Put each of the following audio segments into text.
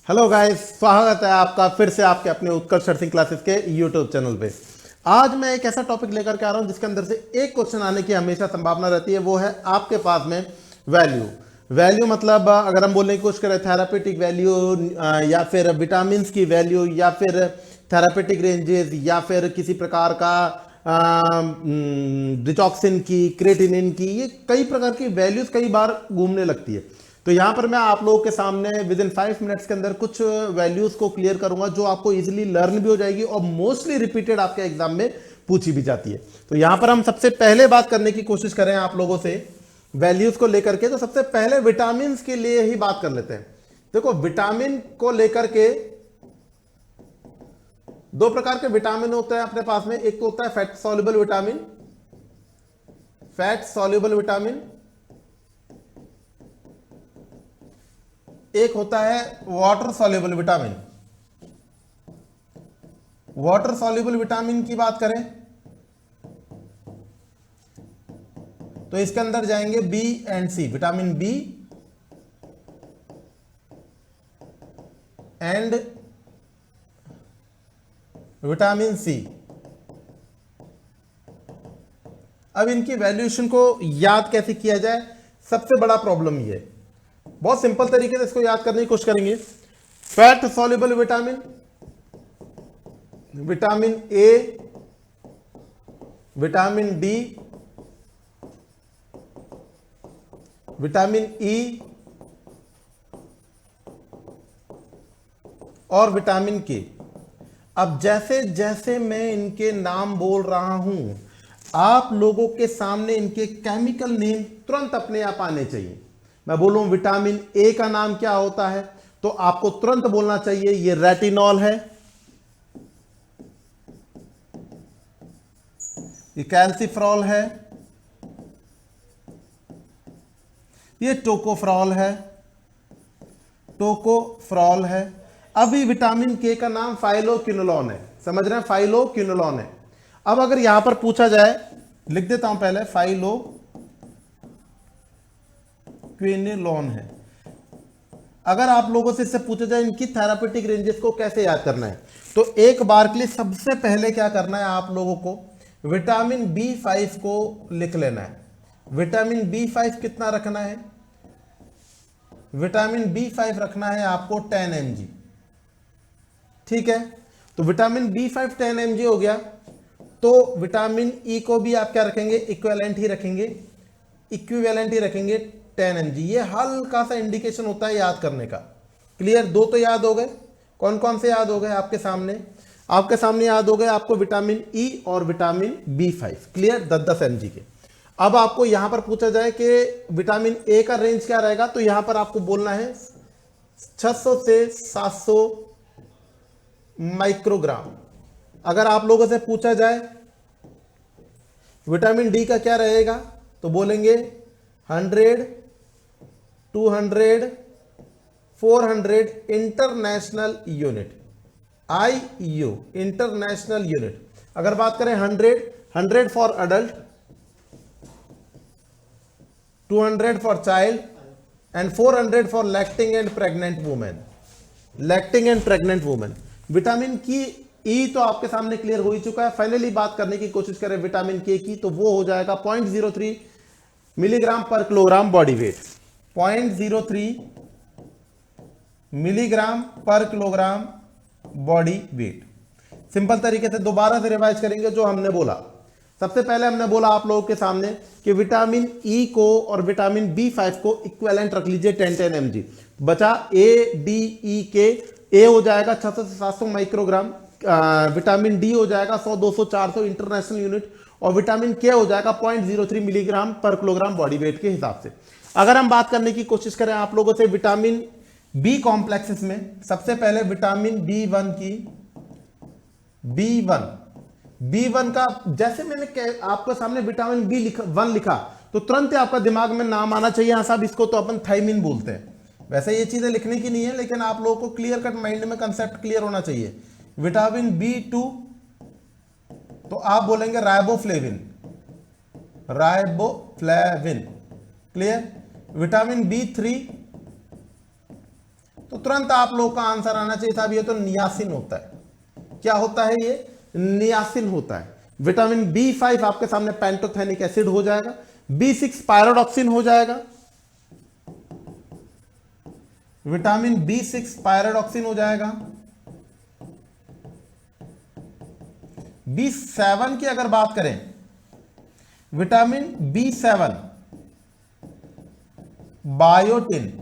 Hello guys, स्वागत है आपका फिर से आपके अपने उत्कर्ष नर्सिंग क्लासेस के यूट्यूब चैनल पे। आज मैं एक ऐसा टॉपिक लेकर के आ रहा हूं जिसके अंदर से एक क्वेश्चन आने की हमेशा संभावना रहती है। वो है आपके पास में वैल्यू मतलब अगर हम बोलने की कोशिश करें थेरापेटिक वैल्यू या फिर विटामिन की वैल्यू या फिर थेरापेटिक रेंजेस या फिर किसी प्रकार का डिटॉक्सिन की, क्रेटिनिन की, ये कई प्रकार की वैल्यूज कई बार घूमने लगती है। तो यहां पर मैं आप लोगों के सामने विद इन 5 मिनट्स के अंदर कुछ वैल्यूज को क्लियर करूंगा जो आपको इजीली लर्न भी हो जाएगी और मोस्टली रिपीटेड आपके एग्जाम में पूछी भी जाती है। तो यहां पर हम सबसे पहले बात करने की कोशिश करें आप लोगों से वैल्यूज को लेकर के, तो सबसे पहले विटामिन के लिए ही बात कर लेते हैं। देखो, विटामिन को लेकर के दो प्रकार के विटामिन होते हैं अपने पास में। एक तो होता है फैट सॉल्युबल विटामिन, एक होता है वाटर सॉल्युबल विटामिन की बात करें तो इसके अंदर जाएंगे B and C, vitamin B and vitamin C. अब इनकी वैल्यूएशन को याद कैसे किया जाए, सबसे बड़ा प्रॉब्लम ये है। बहुत सिंपल तरीके से इसको याद करने की कोशिश करेंगे। Fat soluble vitamin A, vitamin D, vitamin E और विटामिन के। अब जैसे जैसे मैं इनके नाम बोल रहा हूं, आप लोगों के सामने इनके केमिकल नेम तुरंत अपने आप आने चाहिए। मैं बोलूं विटामिन ए का नाम क्या होता है तो आपको तुरंत बोलना चाहिए ये रेटिनॉल है, ये कैल्सिफ्रॉल है, ये टोकोफ्रॉल है। अभी विटामिन के का नाम फाइलोक्विनोलोन है, समझ रहे हैं, फाइलोक्विनोलोन है। अब अगर यहां पर पूछा जाए, लिख देता हूं पहले, फाइलोक्विनोलोन है। अगर आप लोगों से इससे पूछा जाए इनकी थेरापेटिक रेंजेस को कैसे याद करना है, तो एक बार के लिए सबसे पहले क्या करना है आप लोगों को, विटामिन B5 को लिख लेना है। विटामिन B5 कितना रखना है? विटामिन B5 रखना है आपको 10 mg, ठीक है। तो विटामिन B5 10 mg हो गया। तो विटामिन ई को भी आप क्या रखेंगे, इक्विवेलेंट ही रखेंगे 10 mg। ये हल्का सा इंडिकेशन होता है याद करने का। क्लियर? दो तो याद हो गए। कौन कौन से याद हो गए आपके सामने याद हो गए आपको विटामिन ई और विटामिन B5। क्लियर? 10-10 mg के। अब आपको यहां पर पूछा जाए कि विटामिन ए का रेंज क्या रहेगा, तो यहां पर आपको बोलना है 600 से 700 माइक्रोग्राम। अगर आप लोगों से पूछा जाए विटामिन डी का क्या रहेगा, तो बोलेंगे 100, 200, 400 international unit, IU international unit. अगर बात करें 100 for adult, 200 for child and 400 for lactating and pregnant women. Vitamin की ई तो आपके सामने क्लियर हो ही चुका है। फाइनली बात करने की कोशिश करें विटामिन के की, तो वो हो जाएगा 0.03 मिलीग्राम पर किलोग्राम बॉडी वेट, 0.03 मिलीग्राम पर किलोग्राम बॉडी वेट। सिंपल तरीके से दोबारा से रिवाइज करेंगे जो हमने बोला। सबसे पहले हमने बोला आप लोगों के सामने कि विटामिन ई को और विटामिन B5 को इक्विवेलेंट रख लीजिए 10-10 mg। बचा ADE के, ए हो जाएगा 600 से 700 माइक्रोग्राम, विटामिन डी हो जाएगा 100, 200, 400 इंटरनेशनल यूनिट, और विटामिन के हो जाएगा 0.03 मिलीग्राम पर किलोग्राम बॉडी वेट के हिसाब से। अगर हम बात करने की कोशिश करें आप लोगों से विटामिन बी कॉम्प्लेक्सेस में, सबसे पहले विटामिन B1 का, जैसे मैंने आपके सामने विटामिन B1 लिखा तो तुरंत ही आपका दिमाग में नाम आना चाहिए, हाँ साहब इसको तो अपन थायमिन बोलते हैं। वैसे ये चीजें लिखने की नहीं है, लेकिन आप लोगों को क्लियर कट माइंड में कंसेप्ट क्लियर होना चाहिए। विटामिन B2 तो आप बोलेंगे राइबोफ्लेविन, क्लियर। विटामिन B3 तो तुरंत आप लोग का आंसर आना चाहिए था, ये तो नियासिन होता है। क्या होता है ये? नियासिन होता है। विटामिन B5 आपके सामने पेंटोथेनिक एसिड हो जाएगा, B6 पायरोडॉक्सिन हो जाएगा, विटामिन B6 पायरोडॉक्सिन हो जाएगा। B7 की अगर बात करें, vitamin B7 biotin,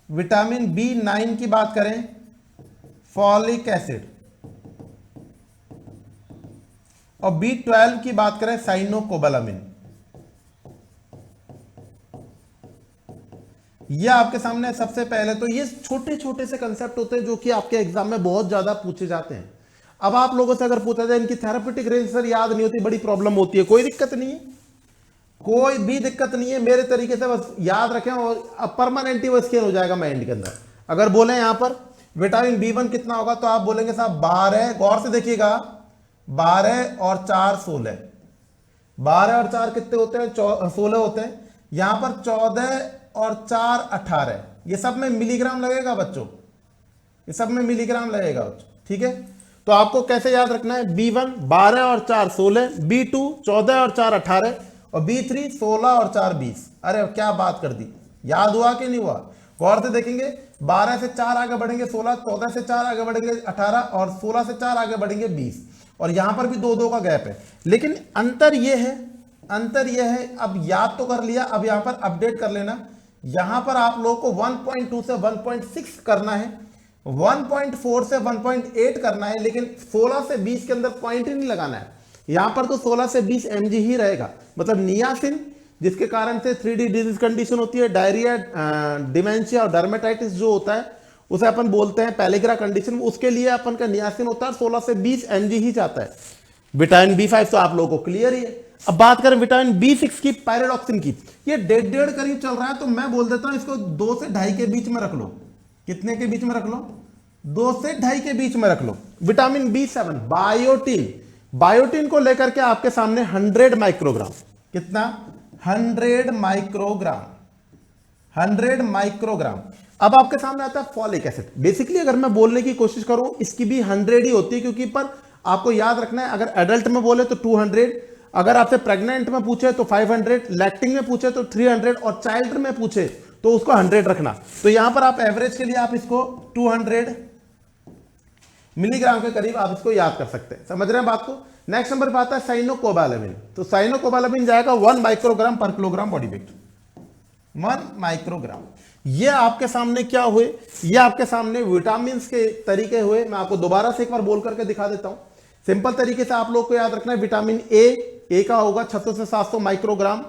vitamin B9 की बात करें फॉलिक एसिड, और B12 की बात करें साइनोकोबालामिन। ये आपके सामने सबसे पहले तो ये छोटे छोटे से कंसेप्ट होते हैं जो कि आपके एग्जाम में बहुत ज्यादा पूछे जाते हैं। अब आप लोगों से अगर पूछा जाए इनकी थेरापेटिक रेंज सर याद नहीं होती, बड़ी प्रॉब्लम होती है, कोई दिक्कत नहीं है, कोई भी दिक्कत नहीं है। मेरे तरीके से बस याद रखें और परमानेंटली वो स्कैन हो जाएगा माइंड के अंदर। अगर बोले यहां पर विटामिन B1 कितना होगा तो आप बोलेंगे साहब 12, गौर से देखिएगा, 12 और 4 16, 12 और 4 कितने होते हैं? 16 होते हैं। यहां पर 14 और 4 18, ये सब में मिलीग्राम लगेगा बच्चों, ये सब में मिलीग्राम लगेगा बच्चों, ठीक है। तो आपको कैसे याद रखना है? B1 12 और 4 16, B2 14 और 4 18, और B3 16 और 4 20। अरे क्या बात कर दी, याद हुआ कि नहीं हुआ? गौर से देखेंगे, 12 से 4 आगे बढ़ेंगे 16, 14 से 4 आगे बढ़ेंगे 18, और 16 से 4 आगे बढ़ेंगे 20, और यहां पर भी 2 2 का गैप है। लेकिन अंतर यह है, अब याद तो कर लिया, अब यहां पर अपडेट कर लेना। यहां पर आप लोगों को 1.2 से 1.6 करना है, 1.4 से 1.8 करना है, लेकिन 16 से 20 के अंदर पॉइंट ही नहीं लगाना है। यहां पर तो 16 से 20 mg ही रहेगा। मतलब नियासिन, जिसके कारण से 3D डिजीज कंडीशन होती है, डायरिया, डिमेंशिया और डर्मेटाइटिस जो होता है उसे अपन बोलते हैं पेलिग्रा कंडीशन, उसके लिए अपन का नियासिन होता है 16 से 20 mg ही जाता है। विटामिन B5 तो आप लोगों को क्लियर ही है। अब बात करें विटामिन B6 की, पायरोडॉक्सिन की, ये 1.5 करीब चल रहा है, तो मैं बोल देता हूं इसको 2 से 2.5 के बीच में रख लो। कितने के बीच में रख लो? 2 से 2.5 के बीच में रख लो। विटामिन B7 बायोटिन, बायोटिन को लेकर के आपके सामने 100 माइक्रोग्राम, कितना? 100 माइक्रोग्राम, 100 माइक्रोग्राम। अब आपके सामने आता है फॉलिक एसिड। बेसिकली अगर मैं बोलने की कोशिश करूं, इसकी भी 100 ही होती है, क्योंकि पर आपको याद रखना है, अगर एडल्ट में बोले तो 200, अगर आपसे प्रेग्नेंट में पूछे तो 500, लैक्टिंग में पूछे तो 300, और चाइल्ड में पूछे तो उसको 100 रखना। तो यहां पर आप एवरेज के लिए आप इसको 200 मिलीग्राम के करीब आप इसको याद कर सकते हैं। समझ रहे हैं बात को? नेक्स्ट नंबर पे आता है साइनोकोबालामिन। तो साइनोकोबालामिन जाएगा 1 माइक्रोग्राम पर किलोग्राम बॉडी वेट, 1 माइक्रोग्राम। ये आपके सामने क्या हुए? ये आपके सामने विटामिन के तरीके हुए। मैं आपको दोबारा से एक बार बोल करके दिखा देता हूं। सिंपल तरीके से आप लोग को याद रखना है, विटामिन ए का होगा 600 से 700 माइक्रोग्राम,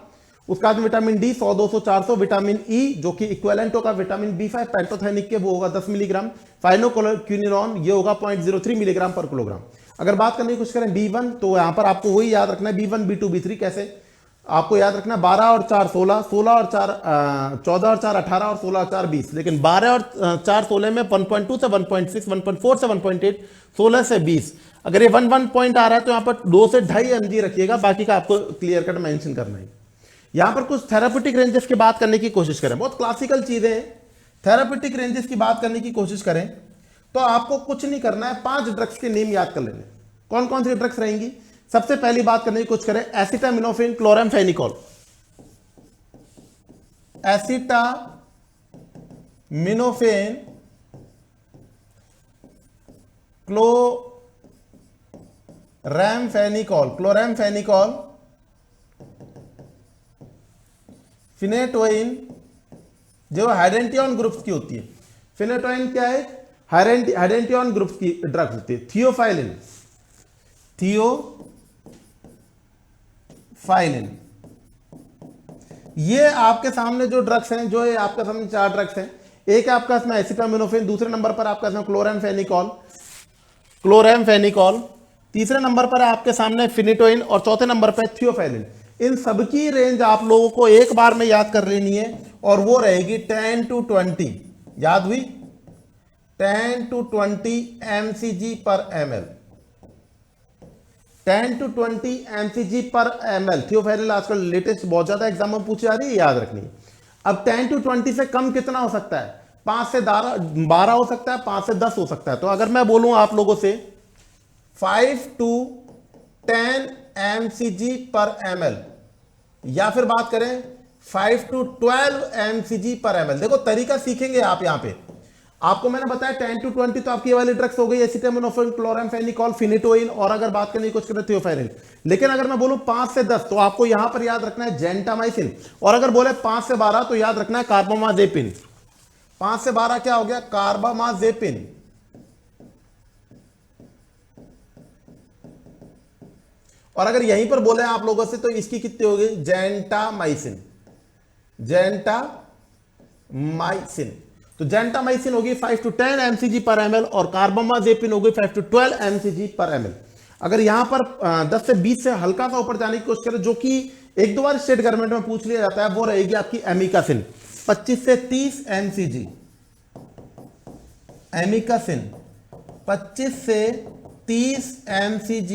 उसका बाद विटामिन डी 100 200 400, विटामिन ई जो कि इक्विवेलेंट होगा विटामिन B5 पेंटोथेनिक के, वो होगा 10 मिलीग्राम, फाइनोक्विनिनोन ये होगा 0.03 मिलीग्राम पर किलोग्राम। अगर बात करने की कोशिश करें B1, तो यहां पर आपको वही याद रखना है, B1 B2 B3 कैसे आपको याद रखना है, 12 और 4 16, 16 और 4 14 और 4 18, और 16 और 4 20। लेकिन 12 और 4 16 में 1.2 से 1.6, 1.4 से 1.8, 16 से 20। अगर ये 1 पॉइंट आ रहा है तो यहां पर 2 से 2.5 mg रखिएगा, बाकी का आपको क्लियर कट मेंशन करना है। यहां पर कुछ थेरापेटिक रेंजेस की बात करने की कोशिश करें, बहुत क्लासिकल चीजें हैं। थेरापेटिक रेंजेस की बात करने की कोशिश करें तो आपको कुछ नहीं करना है, 5 ड्रग्स के नेम याद कर लेने। कौन कौन सी ड्रग्स रहेंगी? सबसे पहली बात करने की कोशिश करें, एसिटामिनोफेन क्लोरामफेनिकॉल, एसिटामिनोफेन क्लोरामफेनिकॉल, फिनेटोइन जो हाइडेंटियन ग्रुप्स की होती है। फिनेटोइन क्या है? हाइडेंटियन ग्रुप्स की ड्रग्स होती है। थियोफाइलिन, ये आपके सामने जो ड्रग्स हैं, जो है आपके सामने 4 ड्रग्स हैं। एक है आपका इसमें एसिटामिनोफेन, दूसरे नंबर पर आपका इसमें क्लोरामफेनिकॉल, तीसरे नंबर पर है आपके सामने फिनेटोइन, और चौथे नंबर पर थियोफाइलिन। इन सबकी रेंज आप लोगों को एक बार में याद कर लेनी है, और वो रहेगी 10 to 20। याद हुई? 10 to 20 mcg पर ml, 10 to 20 mcg पर ml। थियोफाइलिन आजकल लेटेस्ट बहुत ज्यादा एग्जाम में पूछी जा रही है, याद रखनी है। अब 10 to 20 से कम कितना हो सकता है? 5 से 12 हो सकता है, 5 से 10 हो सकता है। तो अगर मैं बोलूं आप लोगों से 5 to 10 mcg पर ml, या फिर बात करें 5 to 12 mcg पर ml, देखो तरीका सीखेंगे आप। यहां पे आपको मैंने बताया 10 to 20 तो आपकी ये वाली ड्रग्स हो गई, एसिटामिनोफेन, क्लोरामफेनिकॉल, फिनिटोइन, और अगर बात करनी कुछ करें थियोफेरिन। लेकिन अगर मैं बोलूं 5 से 10 तो आपको यहां पर याद रखना है जेंटामाइसिन, और अगर बोले 5 से 12 तो याद रखना है कार्बामाजेपिन। 5 से 12 क्या हो गया? कार्बामाजेपिन। और अगर यहीं पर बोले आप लोगों से तो इसकी कितनी होगी? जेंटामाइसिन। जेंटामाइसिन, तो जेंटामाइसिन होगी 5 to 10 mcg पर ml, और कार्बामाजेपिन होगी 5 to 12 mcg पर ml। अगर यहां पर 10 से 20 से हल्का सा ऊपर जाने की कोशिश करें, जो कि एक दो बार स्टेट गवर्नमेंट में पूछ लिया जाता है, वो रहेगी आपकी एमिकासिन 25 से 30 mcg। एमिकासिन 25 से 30 mcg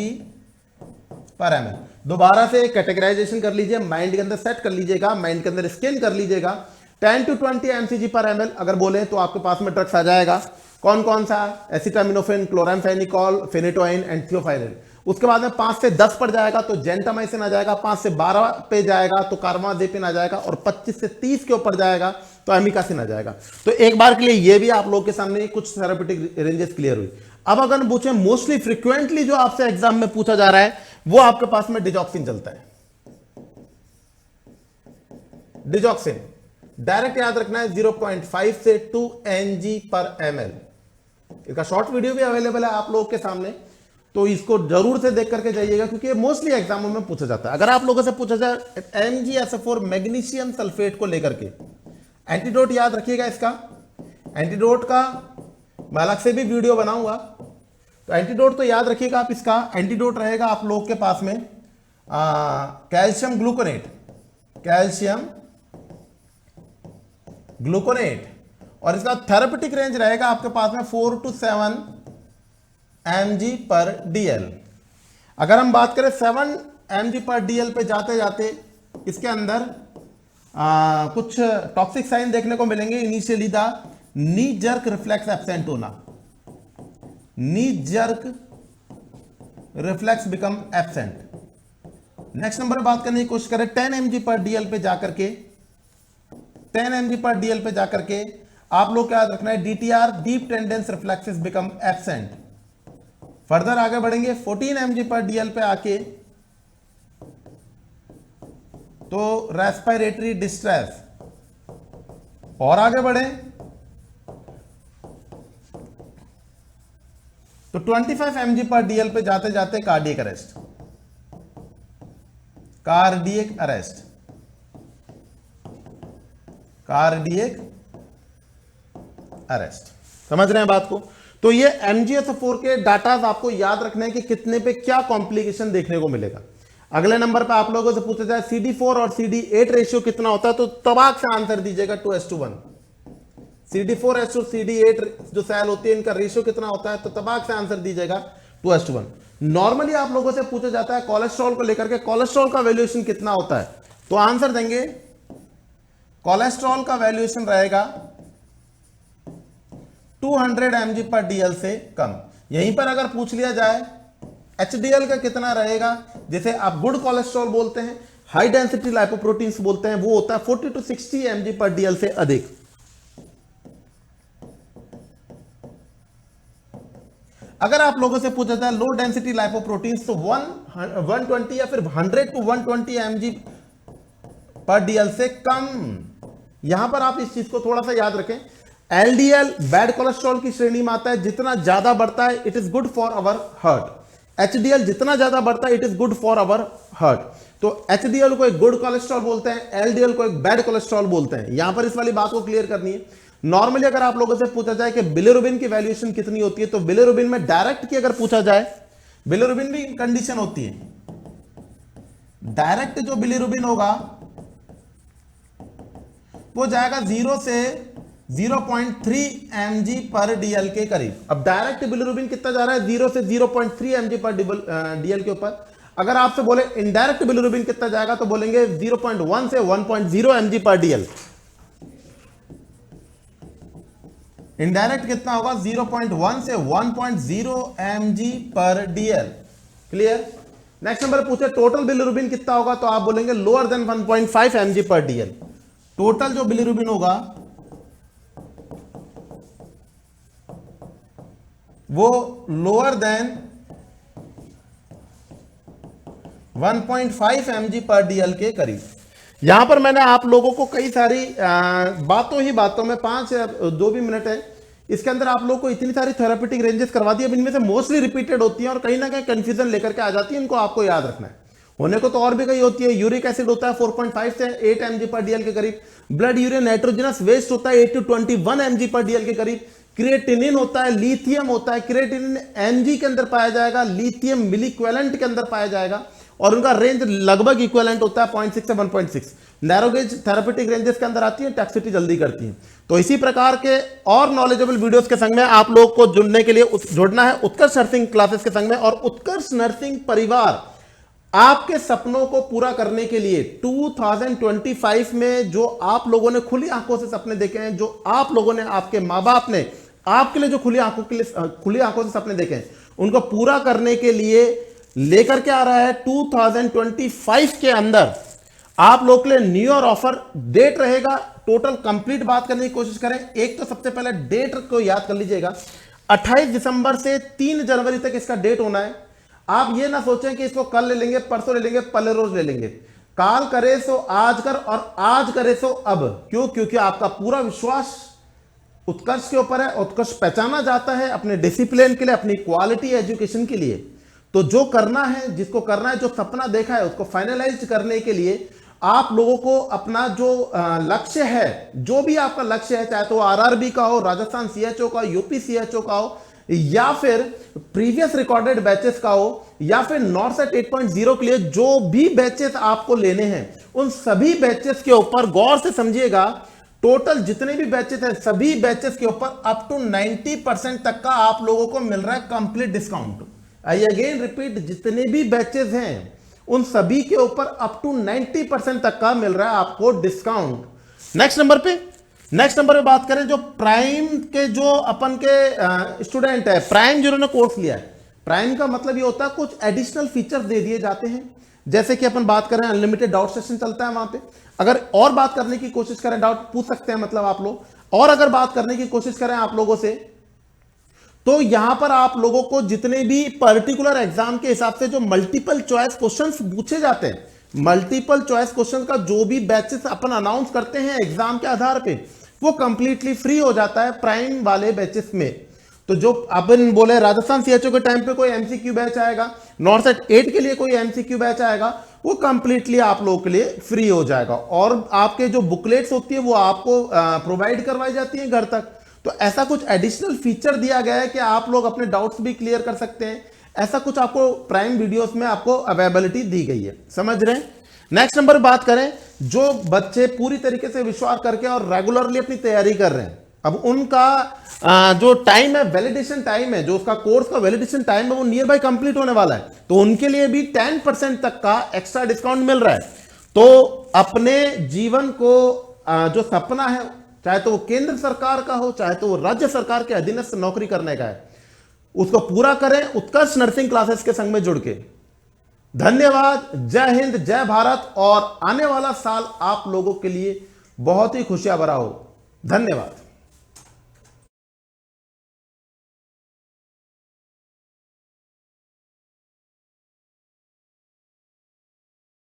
पर ml। दोबारा से कैटेगराइजेशन कर लीजिए, माइंड के अंदर सेट कर लीजिएगा, माइंड के अंदर स्कैन कर लीजिएगा। 10 to 20 mcg पर ml अगर बोले तो आपके पास में ड्रग्स आ जाएगा। कौन कौन सा? Acetaminophen, chloramphenicol, phenytoin and theophylline. उसके बाद में 5 से 10 पर जाएगा तो जेंटामाइसिन आ जाएगा, 5 से 12 पे जाएगा तो कार्बामाजेपिन आ जाएगा, और 25 से 30 के ऊपर जाएगा तो एमिकासिन आ जाएगा। तो एक बार के लिए ये भी आप लोग के सामने कुछ थेराप्यूटिक रेंजेस क्लियर हुई। अब अगर पूछे मोस्टली फ्रिक्वेंटली जो आपसे एग्जाम में पूछा जा रहा है, वो आपके पास में डिजॉक्सिन चलता है। डिजॉक्सिन डायरेक्ट याद रखना है 0.5 से 2 ng पर ml। इसका शॉर्ट वीडियो भी अवेलेबल है आप लोगों के सामने, तो इसको जरूर से देख करके जाइएगा, क्योंकि ये मोस्टली एग्जामों में पूछा जाता है। अगर आप लोगों से पूछा जाए MgSO4 मैग्नीशियम सल्फेट को लेकर के, एंटीडोट याद रखिएगा इसका। एंटीडोट का मैं अलग से भी वीडियो बनाऊंगा, तो एंटीडोट तो याद रखिएगा आप इसका। एंटीडोट रहेगा आप लोग के पास में कैल्शियम ग्लूकोनेट, कैल्शियम ग्लूकोनेट, और इसका थेराप्यूटिक रेंज रहेगा आपके पास में 4 to 7 mg पर dl। अगर हम बात करें 7 mg पर dl पे जाते जाते इसके अंदर कुछ टॉक्सिक साइन देखने को मिलेंगे। Initially the knee jerk reflex absent होना, knee jerk reflex become absent. Next number पर बात करने की कोशिश करें 10 mg पर dl पे जाकर के, 10 mg पर dl पे जाकर के आप लोग क्या याद रखना है? DTR deep tendons reflexes become absent. Further आगे बढ़ेंगे 14 mg पर dl पे आके तो रेस्पिरेटरी डिस्ट्रेस, और आगे बढ़े तो 25 mg पर dl पे जाते जाते cardiac arrest, cardiac arrest, cardiac arrest. समझ रहे हैं बात को? तो ये MgSO4 के डाटा आपको याद रखने हैं कि कितने पे क्या कॉम्प्लिकेशन देखने को मिलेगा। अगले नंबर पे आप लोगों से पूछा जाए CD4 और CD8 रेशियो कितना होता है, तो तबाक से आंसर दीजिएगा 2:1। CD4 CD8 जो सेल होती है इनका रेशियो कितना होता है, तो तबाक से आंसर दीजिएगा 2:1। नॉर्मली आप लोगों से पूछा जाता है कोलेस्ट्रॉल को लेकर के, कोलेस्ट्रॉल का वैल्यूएशन कितना होता है, तो आंसर देंगे कोलेस्ट्रॉल का वैल्यूएशन रहेगा 200 mg पर dl से कम। यहीं पर अगर पूछ लिया जाए HDL का कितना रहेगा, जिसे आप गुड कोलेस्ट्रॉल बोलते हैं, हाई डेंसिटी लाइपोप्रोटीन्स बोलते हैं, वो होता है 40 to 60 mg पर dl से अधिक। अगर आप लोगों से पूछा जाए लो डेंसिटी लाइपोप्रोटीन्स, तो 120 या फिर 100 to 120 mg पर dl से कम। यहां पर आप इस चीज को थोड़ा सा याद रखें, LDL बैड कोलेस्ट्रॉल की श्रेणी में आता है, जितना ज्यादा बढ़ता है it is good for our heart. HDL जितना ज्यादा बढ़ता है it is good for our heart. तो HDL को एक गुड कोलेस्ट्रॉल बोलते हैं, LDL को एक बैड कोलेस्ट्रॉल बोलते हैं। यहां पर इस वाली बात को क्लियर करनी है। नॉर्मली अगर आप लोगों से पूछा जाए कि बिलिरुबिन की वैल्यूएशन कितनी होती है, तो बिलिरुबिन में डायरेक्ट की अगर पूछा जाए, बिलिरुबिन भी कंडीशन होती है, डायरेक्ट जो बिलिरुबिन होगा वो जाएगा 0 से 0.3 mg पर dl के करीब। अब डायरेक्ट बिलिरुबिन कितना जा रहा है, 0 से 0.3 mg पर dl के ऊपर। अगर आपसे बोले इनडायरेक्ट बिलिरुबिन कितना जाएगा, तो बोलेंगे 0.1 से 1.0 mg पर dl। इनडायरेक्ट कितना होगा 0.1 से 1.0 mg पर DL। क्लियर। नेक्स्ट नंबर पूछे टोटल बिलिरुबिन कितना होगा, तो आप बोलेंगे लोअर देन 1.5 mg पर DL। टोटल जो बिलिरुबिन होगा वो लोअर देन 1.5 mg पर DL के करीब। यहां पर मैंने आप लोगों को कई सारी बातों ही बातों में 5 या 2 भी मिनट है, इसके अंदर आप लोगों को इतनी सारी थेरापेटिक रेंजेस करवा दी। अब इनमें से मोस्टली रिपीटेड होती हैं और कहीं ना कहीं कंफ्यूजन लेकर के आ जाती है, इनको आपको याद रखना है। होने को तो और भी कई होती है। यूरिक एसिड होता है 4.5 से 8 mg पर DL के करीब। ब्लड यूरिन नाइट्रोजनस वेस्ट होता है 8 to 21 mg पर DL के करीब। क्रिएटिनिन होता है, लिथियम होता है, क्रिएटिनिन mg के अंदर पाया जाएगा, लिथियम मिलीक्वेलेंट के अंदर पाया जाएगा और उनका रेंज लगभग इक्विवेलेंट होता है 0.6 से 1.6। नैरोगेज थेरापेटिक रेंजेस के अंदर आती है, टॉक्सिसिटी जल्दी करती है। तो इसी प्रकार के और नॉलेजेबल वीडियोस के संग में आप लोग को जुड़ने के लिए जुड़ना है उत्कर्ष नर्सिंग क्लासेस के संग में। और उत्कर्ष नर्सिंग परिवार आपके सपनों को पूरा करने के लिए 2025 में जो आप लोगों ने खुली आंखों से सपने देखे हैं, जो आप लोगों ने, आपके माँ बाप ने आपके लिए जो खुली आंखों से सपने देखे हैं, उनको पूरा करने के लिए लेकर के आ रहा है 2025 के अंदर आप लोग के लिए न्यू ईयर ऑफर। डेट रहेगा टोटल कंप्लीट बात करने की कोशिश करें। एक तो सबसे पहले डेट को याद कर लीजिएगा, 28 दिसंबर से 3 जनवरी तक इसका डेट होना है। आप ये ना सोचें कि इसको कल ले लेंगे, परसों ले लेंगे, पले रोज ले लेंगे। काल करे सो आज कर और आज करे सो अब। क्यों? क्योंकि आपका पूरा विश्वास उत्कर्ष के ऊपर है। उत्कर्ष पहचाना जाता है अपने डिसिप्लिन के लिए, अपनी क्वालिटी एजुकेशन के लिए। तो जो करना है, जिसको करना है, जो सपना देखा है, उसको फाइनलाइज करने के लिए आप लोगों को अपना जो लक्ष्य है, जो भी आपका लक्ष्य है, चाहे तो आरआरबी का हो, राजस्थान सीएचओ का, यूपी सीएचओ का हो, या फिर प्रीवियस रिकॉर्डेड बैचेस का हो, या फिर नॉर्थ 8.0 के लिए जो भी बैचेस आपको लेने हैं, उन सभी बैचेस के ऊपर गौर से समझिएगा। टोटल जितने भी बैचेस हैं, सभी बैचेस के ऊपर अप टू 90% तक का आप लोगों को मिल रहा है complete discount. I again repeat, जितने भी बैचेस हैं उन सभी के ऊपर अप टू 90% तक का मिल रहा है आपको डिस्काउंट। नेक्स्ट नंबर पे बात करें, जो प्राइम के जो अपन के स्टूडेंट है, प्राइम जिन्होंने कोर्स लिया है, प्राइम का मतलब ये होता है कुछ एडिशनल फीचर्स दे दिए जाते हैं। जैसे कि अपन बात करें अनलिमिटेड डाउट सेशन चलता है वहां पे। अगर और बात करने की कोशिश करें, डाउट पूछ सकते हैं मतलब आप लोग, और अगर बात करने की कोशिश करें आप लोगों से, तो यहां पर आप लोगों को जितने भी पर्टिकुलर एग्जाम के हिसाब से जो मल्टीपल चॉइस क्वेश्चंस पूछे जाते हैं, मल्टीपल चॉइस क्वेश्चन का जो भी बैचेस अपन अनाउंस करते हैं एग्जाम के आधार पे, वो कंप्लीटली फ्री हो जाता है प्राइम वाले बैचेस में। तो जो अपन बोले राजस्थान सीएचओ के टाइम पे कोई एमसीक्यू बैच आएगा, नॉर्थ 8 के लिए कोई एमसीक्यू बैच आएगा, वो कंप्लीटली आप लोगों के लिए फ्री हो जाएगा। और आपके जो बुकलेट्स होती है वो आपको प्रोवाइड करवाई जाती है घर तक। तो ऐसा कुछ एडिशनल फीचर दिया गया है कि आप लोग अपने डाउट्स भी क्लियर कर सकते हैं। ऐसा कुछ आपको प्राइम वीडियोस में आपको अवेलेबिलिटी दी गई है, समझ रहे हैं। नेक्स्ट नंबर बात करें, जो बच्चे पूरी तरीके से विश्वास करके और रेगुलरली अपनी तैयारी कर रहे हैं, अब उनका जो टाइम है, वैलिडेशन टाइम है, जो उसका कोर्स का वैलिडेशन टाइम है, वो नियर बाय कंप्लीट होने वाला है। तो उनके लिए भी 10% तक का एक्स्ट्रा डिस्काउंट मिल रहा है। तो अपने जीवन को जो सपना है, चाहे तो वो केंद्र सरकार का हो, चाहे तो वो राज्य सरकार के अधीनस्थ नौकरी करने का है, उसको पूरा करें उत्कर्ष नर्सिंग क्लासेस के संग में जुड़ के। धन्यवाद। जय हिंद, जय भारत। और आने वाला साल आप लोगों के लिए बहुत ही खुशियां भरा हो। धन्यवाद।